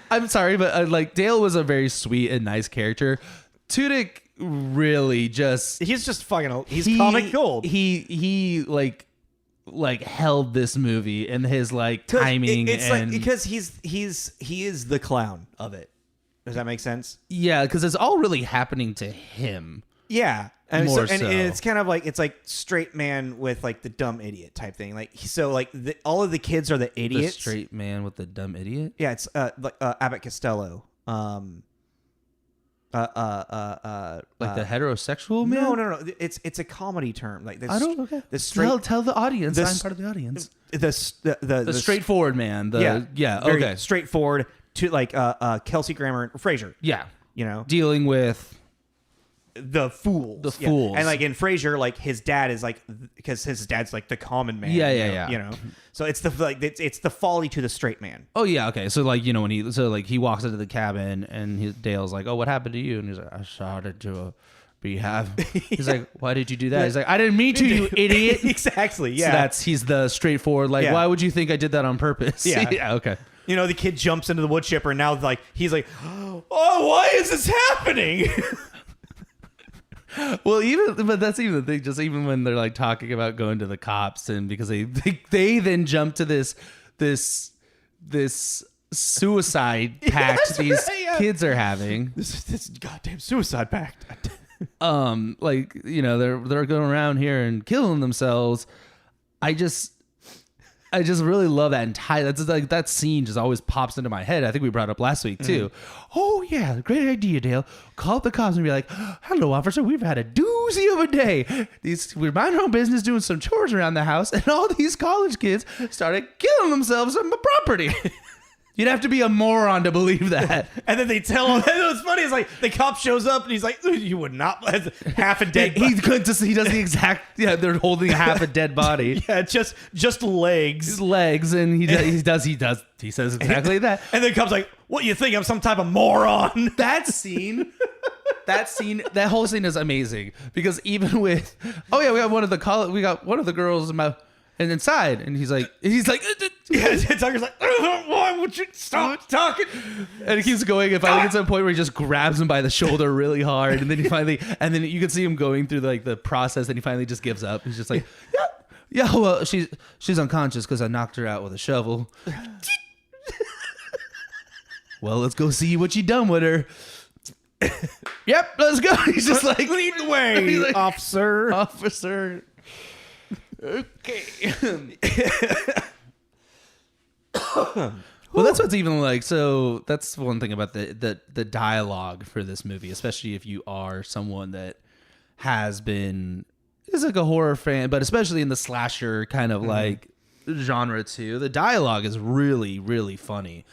I'm sorry, but Dale was a very sweet and nice character. Tudyk really he's just fucking, he's comic gold. He held this movie and his timing. It's like, because he is the clown of it. Does that make sense? Yeah, because it's all really happening to him. Yeah. And More and so. it's kind of like, it's like straight man with like the dumb idiot type thing. Like, so like all of the kids are the idiots. The straight man with the dumb idiot? Yeah, it's Abbott Costello. The heterosexual man? No. It's a comedy term. Like this. I don't. Okay. The straight. Tell the audience. I'm part of the audience. The straightforward man. Yeah. Very Okay. straightforward to like Kelsey Grammer, Frasier. Yeah. Dealing with the fools. The fools. And like in Frasier, like his dad is like, because his dad's like the common man. Yeah. So it's the folly to the straight man. Oh yeah, okay. So when he walks into the cabin and Dale's like, "Oh, what happened to you?" And he's like, "I started to behave." He's like, "Why did you do that?" He's like, "I didn't mean to, you idiot." Exactly. Yeah. So he's the straightforward. Why would you think I did that on purpose? Yeah. Yeah. Okay. The kid jumps into the wood chipper and now he's like, "Oh, why is this happening?" Well, but that's even the thing. Just even when they're talking about going to the cops, and because they then jump to this suicide pact. kids are having. This goddamn suicide pact. Like, you know, they're going around here and killing themselves. I just really love that entire. That's like that scene just always pops into my head. I think we brought it up last week too. Oh yeah, great idea, Dale. Call up the cops and be like, "Hello, officer. We've had a doozy of a day. We're minding our own business, doing some chores around the house, and all these college kids started killing themselves on my property." You'd have to be a moron to believe that. And then they tell him. And what's funny is like the cop shows up and he's like, "You would not." Half a dead. He does the exact. Yeah, they're holding half a dead body. Yeah, just legs. His legs, and he says exactly that. And then the cop's like, "What, you think I'm some type of moron?" That whole scene is amazing because even with, oh yeah, we got one of the girls and inside, and he's like, yeah, Tucker's like, "Why would you stop talking?" And he keeps going, and finally gets to a point where he just grabs him by the shoulder really hard, and then then you can see him going through like the process, and he finally just gives up. He's just like, yeah, well, she's unconscious because I knocked her out with a shovel. Well, let's go see what you done with her. Yep, let's go. He's just like, "Lead the way, like, officer." Okay. Well, that's what's even like. So that's one thing about the dialogue for this movie, especially if you are someone that is like a horror fan, but especially in the slasher kind of like genre too. The dialogue is really, really funny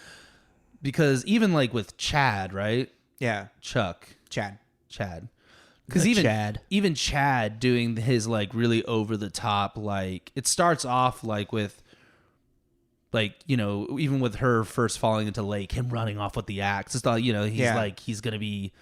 because even like with Chad, right? Yeah, Chad. Because even Chad doing his like really over the top, like it starts off like with, like, you know, even with her first falling into lake, him running off with the axe. It's not, you know, he's gonna be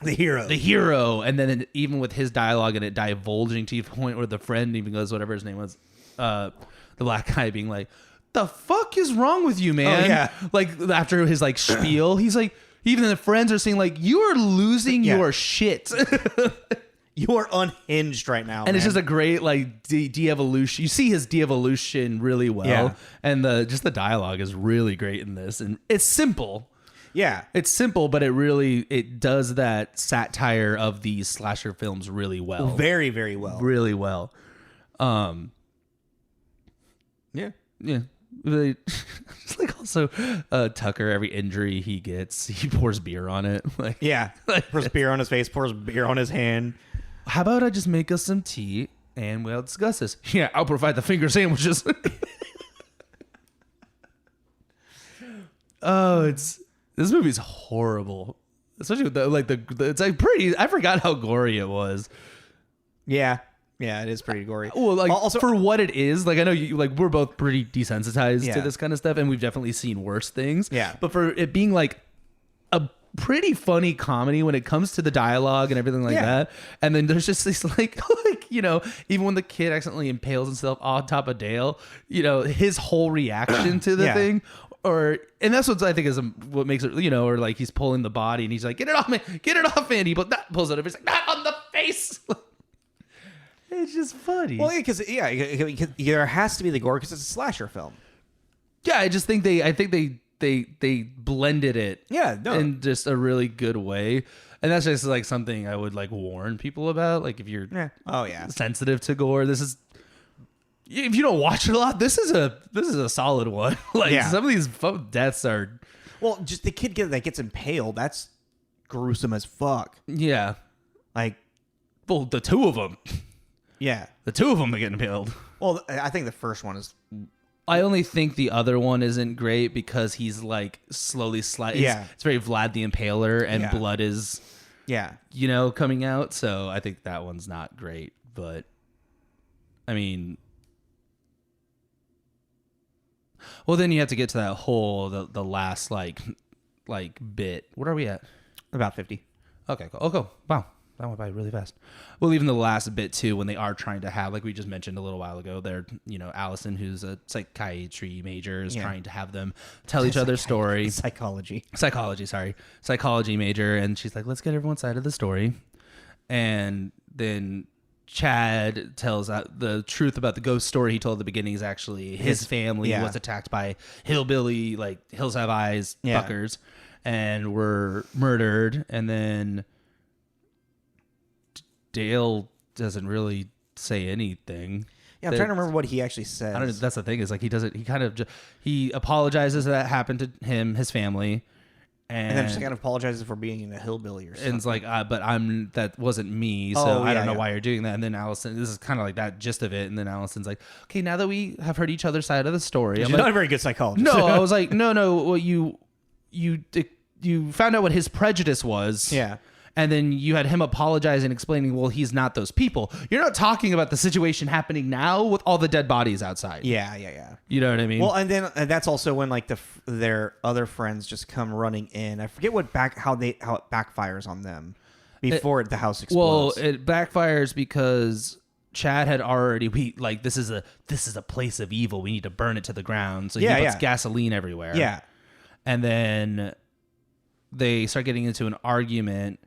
the hero, and then even with his dialogue and it divulging to the point where the friend even goes, whatever his name was, the black guy being like, "The fuck is wrong with you, man?" Oh, yeah. Like after his like spiel, he's like. Even the friends are saying, like, "You are losing your shit." You are unhinged right now, and it's just a great like de-evolution. You see his de-evolution really well, and the dialogue is really great in this, and it's simple. Yeah, it's simple, but it does that satire of these slasher films really well, very, very well, really well. Yeah. Really, it's like also Tucker, every injury he gets, he pours beer on it. Like, pours beer on his face, pours beer on his hand. How about I just make us some tea and we'll discuss this? Yeah, I'll provide the finger sandwiches. This movie's horrible, especially with it's like pretty. I forgot how gory it was. Yeah, it is pretty gory. Well, like also for what it is, like I know you like we're both pretty desensitized to this kind of stuff, and we've definitely seen worse things. Yeah, but for it being like a pretty funny comedy when it comes to the dialogue and everything like that, and then there's just this like you know, even when the kid accidentally impales himself on top of Dale, you know, his whole reaction to the thing. And that's what I think is what makes it, you know, or like he's pulling the body and he's like, "Get it off me, get it off me," and he pulls it up. He's like, "Not on the face." It's just funny. Well, because there has to be the gore because it's a slasher film. Yeah, I just think they blended it. In just a really good way, and that's just like something I would like warn people about. Like if you're sensitive to gore, this is. If you don't watch it a lot, this is a solid one. Like some of these deaths are. Well, just the kid that gets impaled. That's gruesome as fuck. Yeah, like, well, the two of them. Yeah. The two of them are getting impaled. Well, I think the first one is... I only think the other one isn't great because he's like slowly sliding. Yeah. It's very Vlad the Impaler and blood is, you know, coming out. So I think that one's not great. But, I mean... Well, then you have to get to that whole, the last like bit. What are we at? About 50. Okay, cool. Oh, cool. Wow. That went by really fast. Well, even the last bit too, when they are trying to have, like we just mentioned a little while ago, they're, you know, Allison, who's a psychiatry major, is trying to have them tell each other's story. Psychology major, and she's like, "Let's get everyone's side of the story." And then Chad tells the truth about the ghost story he told at the beginning is actually his family was attacked by hillbilly, like Hills Have Eyes fuckers. and were murdered, and then Dale doesn't really say anything. Yeah, I'm trying to remember what he actually says. I don't know. That's the thing, is like he doesn't. He kind of he apologizes that happened to him, his family, and then just kind of apologizes for being a hillbilly or something. and it's like, but that wasn't me, so Oh, I don't yeah, know yeah. why you're doing that. And then Allison, this is kind of like that gist of it. And then Allison's like, okay, now that we have heard each other's side of the story, She's I'm like, not a very good psychologist. no, I was like, no. Well, you found out what his prejudice was. Yeah. And then you had him apologizing, explaining, well, he's not those people. You're not talking about the situation happening now with all the dead bodies outside. Yeah. You know what I mean? Well, and then that's also when like their other friends just come running in. I forget how it backfires on them before the house explodes. Well, it backfires because Chad had already this is a place of evil. We need to burn it to the ground. So he puts gasoline everywhere. Yeah. And then they start getting into an argument.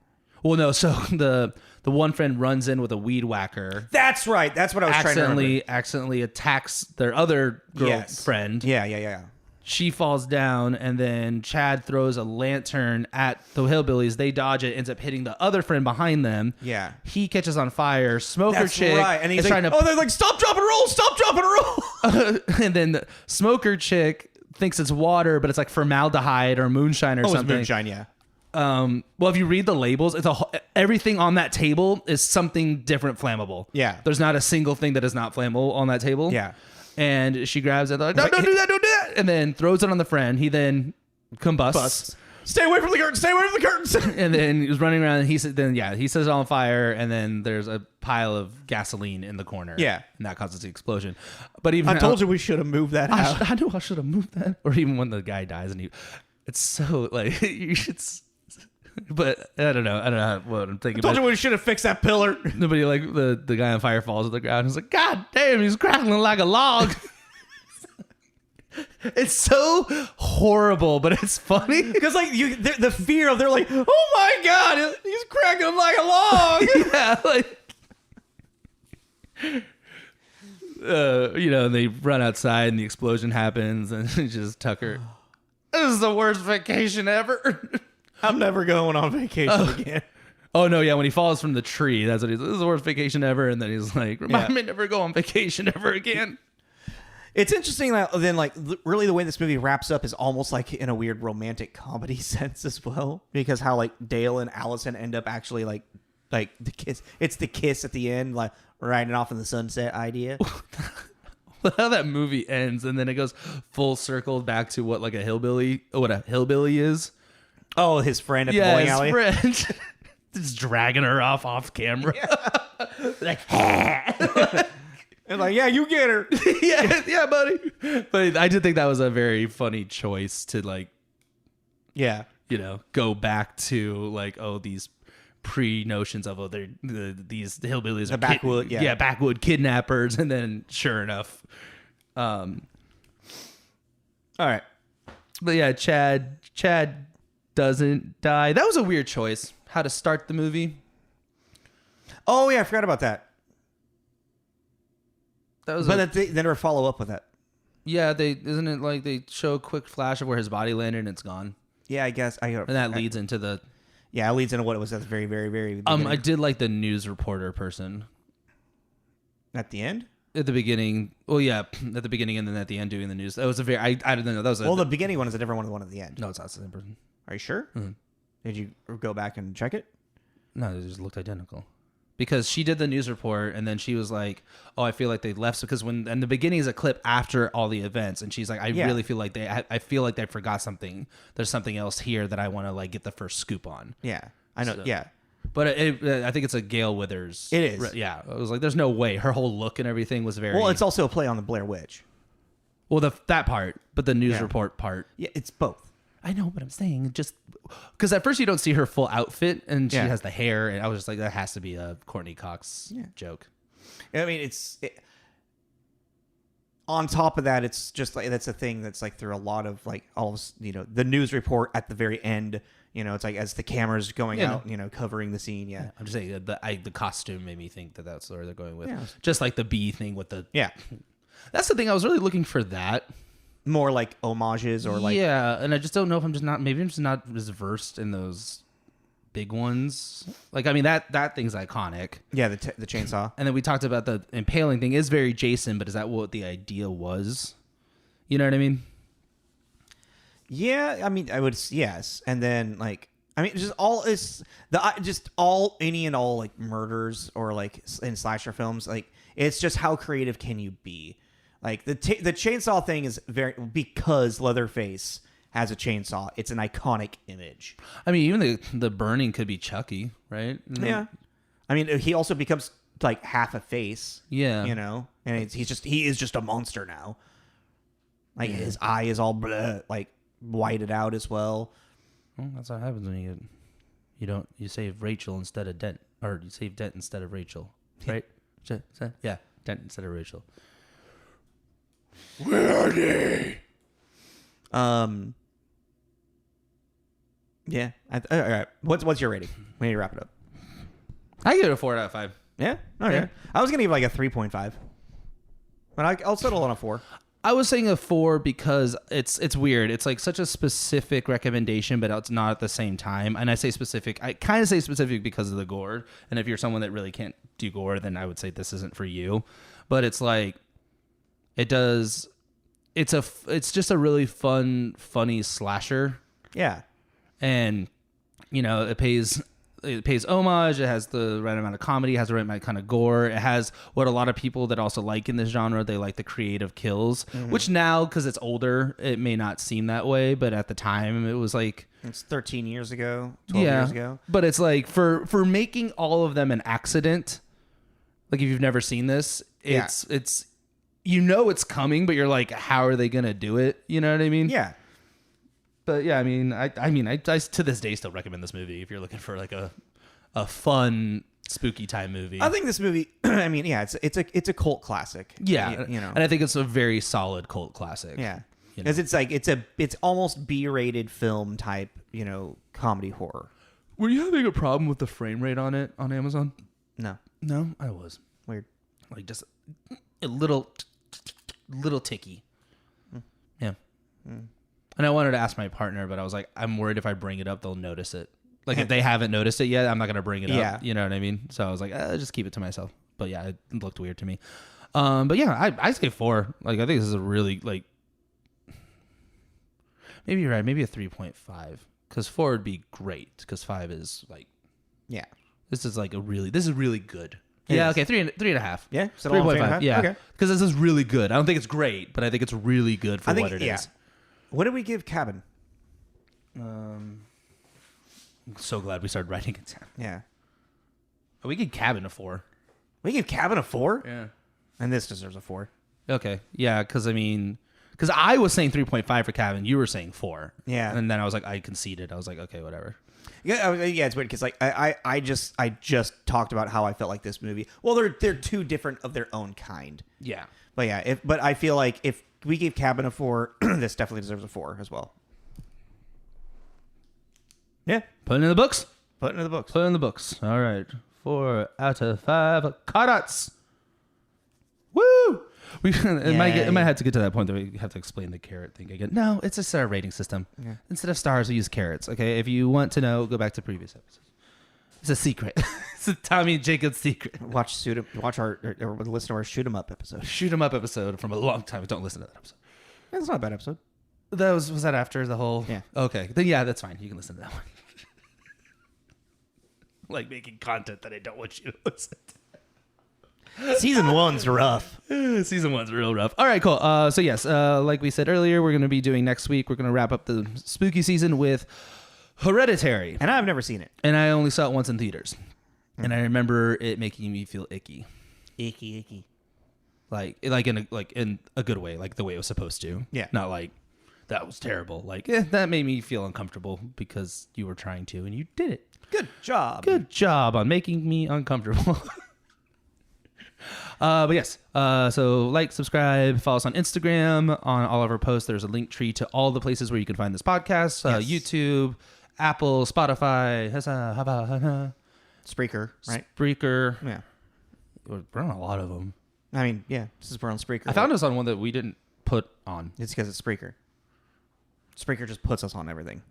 Well, no, so the one friend runs in with a weed whacker. That's right. That's what I was trying to remember. Accidentally attacks their other girlfriend. Yeah. She falls down, and then Chad throws a lantern at the hillbillies. They dodge it, ends up hitting the other friend behind them. Yeah. He catches on fire. Smoker That's chick right. And he's is like, trying to... they're like, stop, drop, and roll. Stop, drop, and roll. and then the Smoker chick thinks it's water, but it's like formaldehyde or moonshine or something. It's moonshine, yeah. Well, if you read the labels, everything on that table is something different flammable. Yeah. There's not a single thing that is not flammable on that table. Yeah. And she grabs it, like, no, don't do that, and then throws it on the friend. He then combusts. Stay away from the curtains. Stay away from the curtains. And then he was running around, and he sets it on fire, and then there's a pile of gasoline in the corner. Yeah. And that causes the explosion. But even I told you we should have moved that out. I knew I should have moved that. Or even when the guy dies, and it's so like you should. But I don't know what I'm thinking. I told you we should have fixed that pillar. Nobody, like the guy on fire falls to the ground. He's like, God damn, he's crackling like a log. It's so horrible, but it's funny because like the fear of they're like, oh my God, he's cracking him like a log. Yeah, like and they run outside and the explosion happens and it's just Tucker. This is the worst vacation ever. I'm never going on vacation again. Oh, no, yeah, when he falls from the tree, that's what he's like, this is the worst vacation ever, and then he's like, remind me never go on vacation ever again. It's interesting that then, like, really the way this movie wraps up is almost like in a weird romantic comedy sense as well, because how, like, Dale and Allison end up actually, like the kiss. It's the kiss at the end, like, riding off in the sunset idea. How that movie ends, and then it goes full circle back to what a hillbilly is. Oh, his friend at the bowling alley. Yeah, his friend. Just dragging her off camera. Yeah. Like, and like, yeah, you get her. yeah, buddy. But I did think that was a very funny choice to go back to like, oh, these pre-notions of these hillbillies are backwood, backwood kidnappers, and then sure enough, all right. But yeah, Chad doesn't die. That was a weird choice. How to start the movie. Oh yeah, I forgot about that. But they never follow up with that. Yeah, isn't it like they show a quick flash of where his body landed and it's gone? Yeah, I guess. And that leads into the. Yeah, it leads into what it was at the very, very, very beginning. I did like the news reporter person. At the end? At the beginning. Well, yeah, at the beginning and then at the end doing the news. That was a very. I don't know. That was the beginning one is a different one than the one at the end. No, it's not the same person. Are you sure? Mm-hmm. Did you go back and check it? No, they just looked identical. Because she did the news report and then she was like, "Oh, I feel like they left." Because and the beginning is a clip after all the events, and she's like, "I really feel like I feel like they forgot something. There's something else here that I want to like get the first scoop on." Yeah, I know. So, yeah, but I think it's a Gail Withers. It is. Yeah, it was like, there's no way. Her whole look and everything was very. Well, it's also a play on the Blair Witch. Well, that part, but the news report part. Yeah, it's both. I know, but I'm saying just because at first you don't see her full outfit and she has the hair, and I was just like, that has to be a Courtney Cox joke. I mean, on top of that, it's just like that's a thing that's like through a lot of like all of the news report at the very end. It's like as the camera's going out, covering the scene. Yeah, I'm just saying the costume made me think that that's where they're going with. Yeah. Just like the bee thing with the That's the thing. I was really looking for that. more like homages or like yeah, and I just don't know if I'm just not as versed in those big ones. Like, I mean, that thing's iconic. yeah, the chainsaw. And then we talked about the impaling thing is very Jason, but is that what the idea was? You know what I mean? Yeah, I mean, I would yes, and then like I mean, just all is just all any and all like murders or like in slasher films, like it's just how creative can you be? Like the chainsaw thing is very because Leatherface has a chainsaw. It's an iconic image. I mean, even the burning could be Chucky, right? Yeah, I mean, he also becomes like half a face. Yeah, you know, and he is just a monster now. Like his eye is all like whited out as well. Well, that's what happens when you save Rachel instead of Dent, or you save Dent instead of Rachel, right? Yeah, Dent instead of Rachel. Where are they? Yeah. All right. What's your rating? We need to wrap it up. I give it a 4 out of 5. Yeah. Okay. Yeah. I was gonna give like a 3.5, but I'll settle on a 4. I was saying a 4 because it's weird. It's like such a specific recommendation, but it's not at the same time. And I say specific. I kind of say specific because of the gore. And if you're someone that really can't do gore, then I would say this isn't for you. But it's like it does. It's just a really funny slasher. Yeah. And you know it pays homage. It has the right amount of comedy. It has the right amount of kind of gore. It has what a lot of people that also like in this genre, they like the creative kills, which now, because it's older, it may not seem that way. But at the time, it was like... It's 13 years ago, 12 years ago. But it's like, for making all of them an accident, like if you've never seen this, it's you know it's coming, but you're like, how are they going to do it? You know what I mean? Yeah. But yeah, I mean, I to this day still recommend this movie if you're looking for like a fun spooky time movie. I think this movie. I mean, yeah, it's a cult classic. Yeah, you know, and I think it's a very solid cult classic. yeah, You know? because it's like it's almost B-rated film type, you know, comedy horror. Were you having a problem with the frame rate on it on Amazon? No, I was weird. like just a little ticky. Yeah. And I wanted to ask my partner, but I was like, I'm worried if I bring it up, they'll notice it. Like if they haven't noticed it yet, I'm not going to bring it up. You know what I mean? So I was like, just keep it to myself. But yeah, it looked weird to me. But yeah, I say 4. Like I think this is a really like, maybe you're right. Maybe a 3.5 because 4 would be great because 5 is like, Yeah, this is really good. It Yeah. is. Okay. 3.5. Yeah, 3.5. Yeah. Okay. Because this is really good. I don't think it's great, but I think it's really good for I think what it is. What did we give Cabin? I'm so glad we started writing it down. Yeah, We give Cabin a 4. we gave Cabin a 4. Yeah. And this deserves a 4. Okay. Yeah, because I was saying 3.5 for Cabin. You were saying 4. Yeah. And then I was like, I conceded. I was like, okay, whatever. Yeah, it's weird because like I just talked about how I felt like this movie. Well, they're two different of their own kind. Yeah. But yeah, but I feel like if we gave Cabin a 4, this definitely deserves a 4 as well. Yeah, Put it in the books. put it into the books. Put it in the books. All right. 4 out of 5 carrots. Woo! It might have to get to that point that we have to explain the carrot thing again. No, it's just our rating system. Yeah. Instead of stars, we use carrots. Okay, if you want to know, go back to previous episodes. It's a secret. It's a Tommy and Jacob's secret. Watch our listen to our Shoot 'em Up episode. Shoot 'em up episode from a long time. Don't listen to that episode. It's not a bad episode. That was that after the whole? Yeah. Okay. Then yeah, that's fine. You can listen to that one. Like making content that I don't want you to listen to. Season 1's rough. Season 1's real rough. All right, cool. So yes, like we said earlier, we're going to be doing next week. We're going to wrap up the spooky season with Hereditary. And I've never seen it. And I only saw it once in theaters. And I remember it making me feel icky. Icky. Like in a good way, like the way it was supposed to. Yeah. Not like that was terrible. Like that made me feel uncomfortable because you were trying to and you did it. Good job. Good job on making me uncomfortable. But yes, so like, subscribe, follow us on Instagram. On all of our posts, there's a link tree to all the places where you can find this podcast. Yes. YouTube, Apple, Spotify, Spreaker, right? Spreaker. Yeah. We're on a lot of them. I mean, yeah, this is we're on Spreaker. I found us on one that we didn't put on? It's because it's Spreaker. Spreaker just puts us on everything.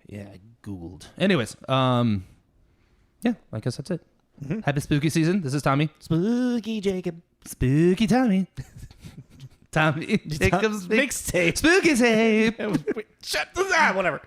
Yeah, I Googled. Anyways, yeah, I guess that's it. Happy spooky season. This is Tommy. Spooky Jacob. Spooky Tommy. Tommy Jacob's Mixtape. Spooky tape. Shut this out. Whatever.